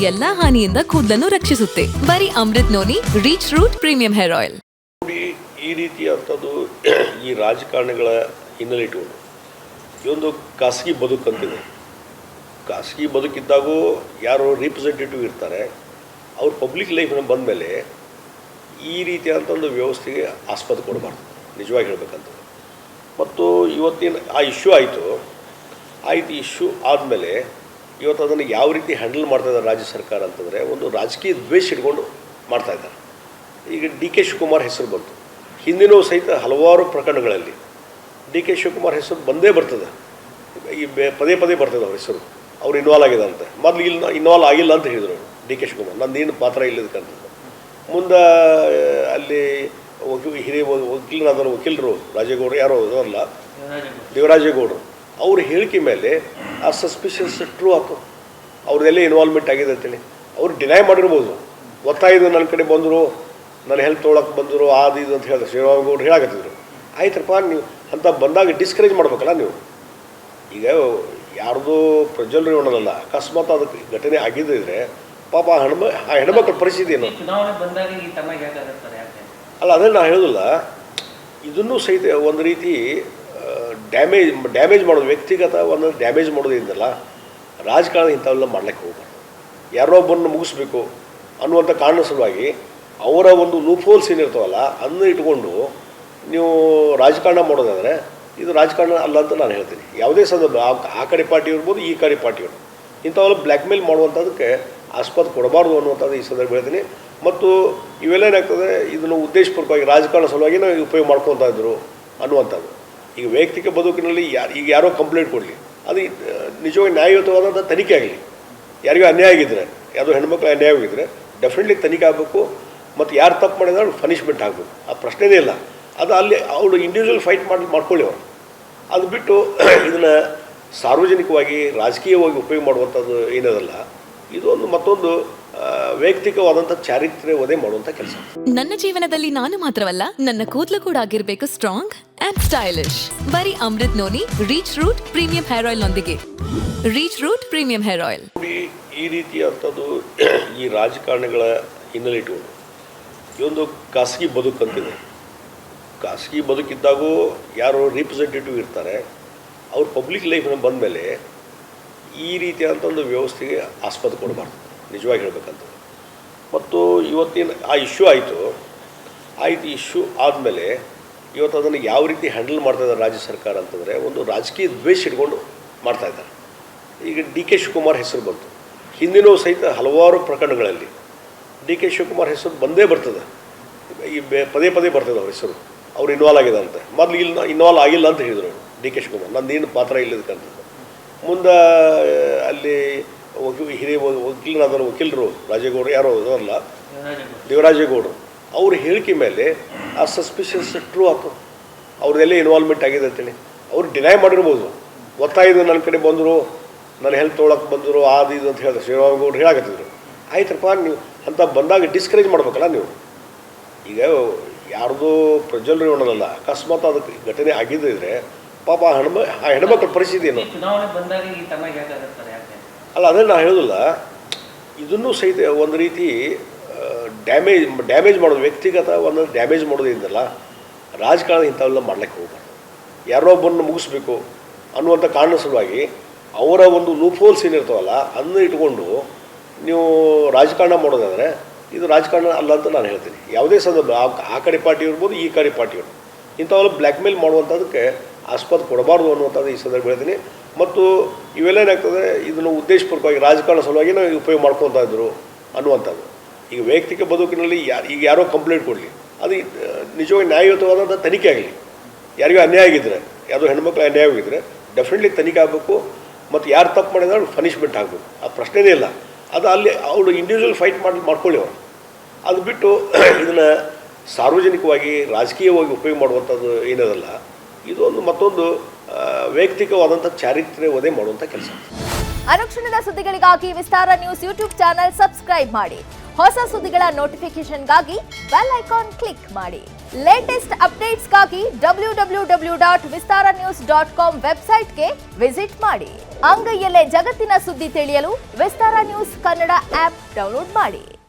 ಎಲ್ಲಾ ಹಾನಿಯಿಂದ ಕೂದಲನ್ನು ರಕ್ಷಿಸುತ್ತೆ. ಬರೀ Amrit noni reach root premium hair oil. ಈ ರೀತಿಯಾದಂಥದ್ದು ಈ ರಾಜಕಾರಣಿಗಳ ಹಿನ್ನೆಲೆ ಇಟ್ಟುಕೊಂಡು ಈ ಒಂದು ಖಾಸಗಿ ಬದುಕಂತಿದೆ. ಖಾಸಗಿ ಬದುಕಿದ್ದಾಗೂ ಯಾರು ರಿಪ್ರೆಸೆಂಟೇಟಿವ್ ಇರ್ತಾರೆ ಅವ್ರು ಪಬ್ಲಿಕ್ ಲೈಫ್ನ ಬಂದ ಮೇಲೆ ಈ ರೀತಿಯಾದಂಥ ಒಂದು ವ್ಯವಸ್ಥೆಗೆ ಆಸ್ಪದ ಕೊಡಬಾರ್ದು, ನಿಜವಾಗಿ ಹೇಳಬೇಕಂತ. ಮತ್ತು ಇವತ್ತಿನ ಆ ಇಶ್ಯೂ ಆಯಿತು ಇಶ್ಯೂ ಆದಮೇಲೆ ಇವತ್ತು ಅದನ್ನು ಯಾವ ರೀತಿ ಹ್ಯಾಂಡಲ್ ಮಾಡ್ತಾಯಿದ್ದಾರೆ ರಾಜ್ಯ ಸರ್ಕಾರ ಅಂತಂದರೆ ಒಂದು ರಾಜಕೀಯ ದ್ವೇಷ ಇಟ್ಕೊಂಡು ಮಾಡ್ತಾಯಿದ್ದಾರೆ. ಈಗ ಡಿ ಕೆ ಶಿವಕುಮಾರ್ ಹೆಸರು ಬಂತು, ಹಿಂದಿನೂ ಸಹಿತ ಹಲವಾರು ಪ್ರಕರಣಗಳಲ್ಲಿ ಡಿ ಕೆ ಶಿವಕುಮಾರ್ ಹೆಸರು ಬಂದೇ ಬರ್ತದೆ, ಈ ಪದೇ ಬರ್ತದೆ ಅವ್ರ ಹೆಸರು. ಅವ್ರು ಇನ್ವಾಲ್ವ್ ಆಗಿದೆ ಅಂತ. ಮೊದಲು ಇನ್ವಾಲ್ವ್ ಆಗಿಲ್ಲ ಅಂತ ಹೇಳಿದರು ಡಿ ಕೆ ಶಿವಕುಮಾರ್, ನಂದೇನು ಪಾತ್ರ ಇಲ್ಲದಕ್ಕಂತ. ಮುಂದೆ ಅಲ್ಲಿ ಹಿರಿಯ ವಕೀಲರಾದರು, ವಕೀಲರು ರಾಜೇಗೌಡರು ಯಾರೋ ಅದಲ್ಲ, ದೇವರಾಜೇಗೌಡರು, ಅವ್ರ ಹೇಳಿಕೆ ಮೇಲೆ ಆ ಸಸ್ಪಿಷನ್ಸ್ ಟ್ರೂ ಆಯ್ತು, ಅವ್ರದ್ದೆಲ್ಲ ಇನ್ವಾಲ್ವ್ಮೆಂಟ್ ಆಗಿದೆ ಅಂತೇಳಿ. ಅವ್ರು ಡಿನೈ ಮಾಡಿರ್ಬೋದು, ಒತ್ತಾಯಿದ್ದು ನನ್ನ ಕಡೆ ಬಂದರು, ನನ್ನ ಹೆಲ್ತ್ ತೊಗೊಳಕ್ಕೆ ಬಂದರು, ಅದು ಇದು ಅಂತ ಹೇಳಿದ್ರು. ಶ್ರೀರಾಮಗೌಡರು ಹೇಳಾಕತ್ತಿದ್ರು. ಆಯ್ತಪ್ಪ, ನೀವು ಅಂತ ಬಂದಾಗ ಡಿಸ್ಕರೇಜ್ ಮಾಡ್ಬೇಕಲ್ಲ ನೀವು. ಈಗ ಯಾರ್ದು ಪ್ರಜ್ವಲ್ ರೇವಣ್ಣನಲ್ಲ, ಅಕಸ್ಮಾತ್ ಅದಕ್ಕೆ ಘಟನೆ ಆಗಿದ್ದರೆ ಪಾಪ ಆ ಹೆಣ್ಮಕ್ಳ ಪರಿಸ್ಥಿತಿ ಏನು ಅಲ್ಲ, ಅದನ್ನು ನಾನು ಹೇಳೋದಿಲ್ಲ. ಇದನ್ನು ಸಹಿತ ಒಂದು ರೀತಿ ಡ್ಯಾಮೇಜ್ ಮಾಡೋದು, ವ್ಯಕ್ತಿಗತ ಒಂದು ಡ್ಯಾಮೇಜ್ ಮಾಡೋದ್ರಿಂದಲ್ಲ ರಾಜಕಾರಣ ಇಂಥವೆಲ್ಲ ಮಾಡ್ಲಿಕ್ಕೆ ಹೋಗ್ಬಾರ್ದು. ಯಾರೊಬ್ಬರನ್ನು ಮುಗಿಸ್ಬೇಕು ಅನ್ನುವಂಥ ಕಾರಣ ಸಲುವಾಗಿ ಅವರ ಒಂದು ಲೂಪ್ ಹೋಲ್ಸ್ ಏನಿರ್ತಾವಲ್ಲ ಅದನ್ನು ಇಟ್ಕೊಂಡು ನೀವು ರಾಜಕಾರಣ ಮಾಡೋದಾದರೆ ಇದು ರಾಜಕಾರಣ ಅಲ್ಲ ಅಂತ ನಾನು ಹೇಳ್ತೀನಿ. ಯಾವುದೇ ಸಂದರ್ಭ ಆ ಕಡೆ ಪಾರ್ಟಿ ಇರ್ಬೋದು, ಈ ಕಡೆ ಪಾರ್ಟಿಗಳು ಇಂಥವೆಲ್ಲ ಬ್ಲ್ಯಾಕ್ ಮೇಲ್ ಮಾಡುವಂಥದ್ದಕ್ಕೆ ಆಸ್ಪದ ಕೊಡಬಾರ್ದು ಅನ್ನುವಂಥದ್ದು ಈ ಸಂದರ್ಭ ಹೇಳ್ತೀನಿ. ಮತ್ತು ಇವೆಲ್ಲ ಏನಾಗ್ತದೆ, ಇದನ್ನು ಉದ್ದೇಶಪೂರ್ವಕವಾಗಿ ರಾಜಕಾರಣ ಸಲುವಾಗಿ ನಾವು ಉಪಯೋಗ ಮಾಡ್ಕೊತಾ ಇದ್ರು ಅನ್ನುವಂಥದ್ದು. ಈಗ ವೈಯಕ್ತಿಕ ಬದುಕಿನಲ್ಲಿ ಈಗ ಯಾರೋ ಕಂಪ್ಲೇಂಟ್ ಕೊಡಲಿ, ಅದು ನಿಜವಾಗಿ ನ್ಯಾಯಯುತವಾದಂಥ ತನಿಖೆ ಆಗಲಿ. ಯಾರಿಗೂ ಅನ್ಯಾಯ ಆಗಿದ್ದರೆ, ಯಾವುದೋ ಹೆಣ್ಮಕ್ಳು ಅನ್ಯಾಯ ಆಗಿದ್ದರೆ ಡೆಫಿನೆಟ್ಲಿ ತನಿಖೆ ಆಗಬೇಕು. ಮತ್ತು ಯಾರು ತಪ್ಪು ಮಾಡಿದ್ರೆ ಪನಿಷ್ಮೆಂಟ್ ಆಗಬೇಕು, ಆ ಪ್ರಶ್ನೆನೇ ಇಲ್ಲ. ಅದು ಅಲ್ಲಿ ಅವಳು ಇಂಡಿವಿಜುವಲ್ ಫೈಟ್ ಮಾಡ್ಕೊಳ್ಳಿ ಅವರು. ಅದು ಬಿಟ್ಟು ಇದನ್ನು ಸಾರ್ವಜನಿಕವಾಗಿ ರಾಜಕೀಯವಾಗಿ ಉಪಯೋಗ ಮಾಡುವಂಥದ್ದು ಏನದಲ್ಲ, ಇದೊಂದು ಮತ್ತೊಂದು ವೈಯಕ್ತಿಕವಾದಂಥ ಚಾರಿತ್ರ್ಯ ವಧೆ ಮಾಡುವಂಥ ಕೆಲಸ. ನನ್ನ ಜೀವನದಲ್ಲಿ ನಾನು ಮಾತ್ರವಲ್ಲ, ನನ್ನ ಕೂದಲು ಕೂಡ ಆಗಿರಬೇಕು ಸ್ಟ್ರಾಂಗ್ ಅಂಡ್ ಸ್ಟೈಲಿಶ್. ಬರೀ Amrit noni reach root premium hair oil ನೊಂದಿಗೆ. Reach root premium hair oil. ಈ ರೀತಿಯಾದಂಥದ್ದು ಈ ರಾಜಕಾರಣಿಗಳ ಹಿನ್ನೆಲೆ ಇಟ್ಟುಕೊಂಡು ಈ ಒಂದು ಖಾಸಗಿ ಬದುಕಂತಿದೆ. ಖಾಸಗಿ ಬದುಕಿದ್ದಾಗೂ ಯಾರು ರಿಪ್ರೆಸೆಂಟೇಟಿವ್ ಇರ್ತಾರೆ ಅವ್ರು ಪಬ್ಲಿಕ್ ಲೈಫ್ನ ಬಂದ ಮೇಲೆ ಈ ರೀತಿಯಾದಂಥ ಒಂದು ವ್ಯವಸ್ಥೆಗೆ ಆಸ್ಪದ ಕೊಡಬಾರ್ದು, ನಿಜವಾಗಿ ಹೇಳಬೇಕಂತ. ಮತ್ತು ಇವತ್ತಿನ ಆ ಇಶ್ಯೂ ಆಯಿತು ಇಶ್ಯೂ ಆದಮೇಲೆ ಇವತ್ತು ಅದನ್ನು ಯಾವ ರೀತಿ ಹ್ಯಾಂಡಲ್ ಮಾಡ್ತಾಯಿದ್ದಾರೆ ರಾಜ್ಯ ಸರ್ಕಾರ ಅಂತಂದರೆ ಒಂದು ರಾಜಕೀಯ ದ್ವೇಷ ಇಟ್ಕೊಂಡು ಮಾಡ್ತಾಯಿದ್ದಾರೆ. ಈಗ ಡಿ ಕೆ ಶಿವಕುಮಾರ್ ಹೆಸರು ಬಂತು, ಹಿಂದಿನೂ ಸಹಿತ ಹಲವಾರು ಪ್ರಕರಣಗಳಲ್ಲಿ ಡಿ ಕೆ ಶಿವಕುಮಾರ್ ಹೆಸರು ಬಂದೇ ಬರ್ತದೆ, ಈ ಪದೇ ಬರ್ತದೆ ಅವ್ರ ಹೆಸರು. ಅವ್ರು ಇನ್ವಾಲ್ವ್ ಆಗಿದೆ ಅಂತ. ಮೊದಲು ಇನ್ವಾಲ್ವ್ ಆಗಿಲ್ಲ ಅಂತ ಹೇಳಿದರು ಡಿ ಕೆ ಶಿವಕುಮಾರ್, ನಂದೇನು ಪಾತ್ರ ಇಲ್ಲದಕ್ಕಂತ. ಮುಂದೆ ಅಲ್ಲಿ ಹಿರಿಯ ವಕೀಲರಾದರು, ವಕೀಲರು ರಾಜೇಗೌಡರು ಯಾರೋ ಅದಲ್ಲ, ದೇವರಾಜೇಗೌಡರು, ಅವ್ರ ಹೇಳಿಕೆ ಮೇಲೆ ಆ ಸಸ್ಪಿಷನ್ಸ್ ಟ್ರೂ ಆಯ್ತು, ಅವ್ರದ್ದೆಲ್ಲ ಇನ್ವಾಲ್ವ್ಮೆಂಟ್ ಆಗಿದೆ ಅಂತೇಳಿ. ಅವ್ರು ಡಿನೈ ಮಾಡಿರ್ಬೋದು, ಒತ್ತಾಯಿದ್ದು ನನ್ನ ಕಡೆ ಬಂದರು, ನನ್ನ ಹೆಲ್ತ್ ತೊಗೊಳಕ್ಕೆ ಬಂದರು, ಅದು ಇದು ಅಂತ ಹೇಳಿದ್ರು. ಶ್ರೀರಾಮಗೌಡರು ಹೇಳಾಕತ್ತಿದ್ರು. ಆಯ್ತಪ್ಪ, ನೀವು ಅಂತ ಬಂದಾಗ ಡಿಸ್ಕರೇಜ್ ಮಾಡ್ಬೇಕಲ್ಲ ನೀವು. ಈಗ ಯಾರ್ದು ಪ್ರಜ್ವಲ್ ರೇವಣ್ಣನಲ್ಲ, ಅಕಸ್ಮಾತ್ ಅದಕ್ಕೆ ಘಟನೆ ಆಗಿದ್ದರೆ ಪಾಪ ಆ ಹೆಣ್ಮಕ್ಳ ಪರಿಸ್ಥಿತಿ ಏನು ಅಲ್ಲ, ಅದನ್ನು ನಾನು ಹೇಳೋದಿಲ್ಲ. ಇದನ್ನು ಸಹಿತ ಒಂದು ರೀತಿ ಡ್ಯಾಮೇಜ್ ಮಾಡೋದು, ವ್ಯಕ್ತಿಗತ ಒಂದು ಡ್ಯಾಮೇಜ್ ಮಾಡೋದ್ರಿಂದಲ್ಲ ರಾಜಕಾರಣ ಇಂಥವೆಲ್ಲ ಮಾಡ್ಲಿಕ್ಕೆ ಹೋಗ್ಬಾರ್ದು. ಯಾರೊಬ್ಬರನ್ನು ಮುಗಿಸ್ಬೇಕು ಅನ್ನುವಂಥ ಕಾರಣ ಸಲುವಾಗಿ ಅವರ ಒಂದು ಲೂಪ್ ಹೋಲ್ಸ್ ಏನಿರ್ತಾವಲ್ಲ ಅದನ್ನು ಇಟ್ಕೊಂಡು ನೀವು ರಾಜಕಾರಣ ಮಾಡೋದಾದರೆ ಇದು ರಾಜಕಾರಣ ಅಲ್ಲ ಅಂತ ನಾನು ಹೇಳ್ತೀನಿ. ಯಾವುದೇ ಸಂದರ್ಭ ಆ ಕಡೆ ಪಾರ್ಟಿ ಇರ್ಬೋದು, ಈ ಕಡೆ ಪಾರ್ಟಿಗಳು ಇಂಥವೆಲ್ಲ ಬ್ಲ್ಯಾಕ್ ಮೇಲ್ ಮಾಡುವಂಥದ್ದಕ್ಕೆ ಆಸ್ಪದ ಕೊಡಬಾರ್ದು ಅನ್ನುವಂಥದ್ದು ಈ ಸಂದರ್ಭ ಹೇಳ್ತೀನಿ. ಮತ್ತು ಇವೆಲ್ಲ ಏನಾಗ್ತದೆ, ಇದನ್ನು ಉದ್ದೇಶಪೂರ್ವಕವಾಗಿ ರಾಜಕಾರಣ ಸಲುವಾಗಿ ನಾವು ಉಪಯೋಗ ಮಾಡ್ಕೊತಾ ಇದ್ರು ಅನ್ನುವಂಥದ್ದು. ಈಗ ವೈಯಕ್ತಿಕ ಬದುಕಿನಲ್ಲಿ ಈಗ ಯಾರೋ ಕಂಪ್ಲೇಂಟ್ ಕೊಡಲಿ, ಅದು ನಿಜವಾಗಿ ನ್ಯಾಯಯುತವಾದಂಥ ತನಿಖೆ ಆಗಲಿ. ಯಾರಿಗೂ ಅನ್ಯಾಯ ಆಗಿದ್ದರೆ, ಯಾವುದೋ ಹೆಣ್ಮಕ್ಳು ಅನ್ಯಾಯ ಆಗಿದ್ದರೆ ಡೆಫಿನೆಟ್ಲಿ ತನಿಖೆ ಆಗಬೇಕು. ಮತ್ತು ಯಾರು ತಪ್ಪು ಮಾಡಿದ್ರೆ ಪನಿಷ್ಮೆಂಟ್ ಆಗಬೇಕು, ಆ ಪ್ರಶ್ನೆನೇ ಇಲ್ಲ. ಅದು ಅಲ್ಲಿ ಅವಳು ಇಂಡಿವಿಜುವಲ್ ಫೈಟ್ ಮಾಡ್ಕೊಳ್ಳಿ ಅವರು. ಅದು ಬಿಟ್ಟು ಇದನ್ನು ಸಾರ್ವಜನಿಕವಾಗಿ ರಾಜಕೀಯವಾಗಿ ಉಪಯೋಗ ಮಾಡುವಂಥದ್ದು ಏನದಲ್ಲ, ಇದೊಂದು ಮತ್ತೊಂದು ವೈಯಕ್ತಿಕವಾದಂಥ ಚಾರಿತ್ರ್ಯ ವಧೆ ಮಾಡುವಂಥ ಕೆಲಸ. ಅನುಕ್ಷಣದ ಸುದ್ದಿಗಳಿಗಾಗಿ ವಿಸ್ತಾರ ನ್ಯೂಸ್ ಯೂಟ್ಯೂಬ್ ಚಾನೆಲ್ ಸಬ್ಸ್ಕ್ರೈಬ್ ಮಾಡಿ. ಹೊಸ ಸುದ್ದಿಗಳ ನೋಟಿಫಿಕೇಶನ್ಗಾಗಿ ಬೆಲ್ ಐಕಾನ್ ಕ್ಲಿಕ್ ಮಾಡಿ. ಲೇಟೆಸ್ಟ್ ಅಪ್ಡೇಟ್ಸ್ಗಾಗಿ www.vistaranews.com ವೆಬ್ಸೈಟ್ಗೆ ವಿಸಿಟ್ ಮಾಡಿ. ಅಂಗೈಯಲ್ಲೇ ಜಗತ್ತಿನ ಸುದ್ದಿ ತಿಳಿಯಲು ವಿಸ್ತಾರ ನ್ಯೂಸ್ ಕನ್ನಡ ಆಪ್ ಡೌನ್ಲೋಡ್ ಮಾಡಿ.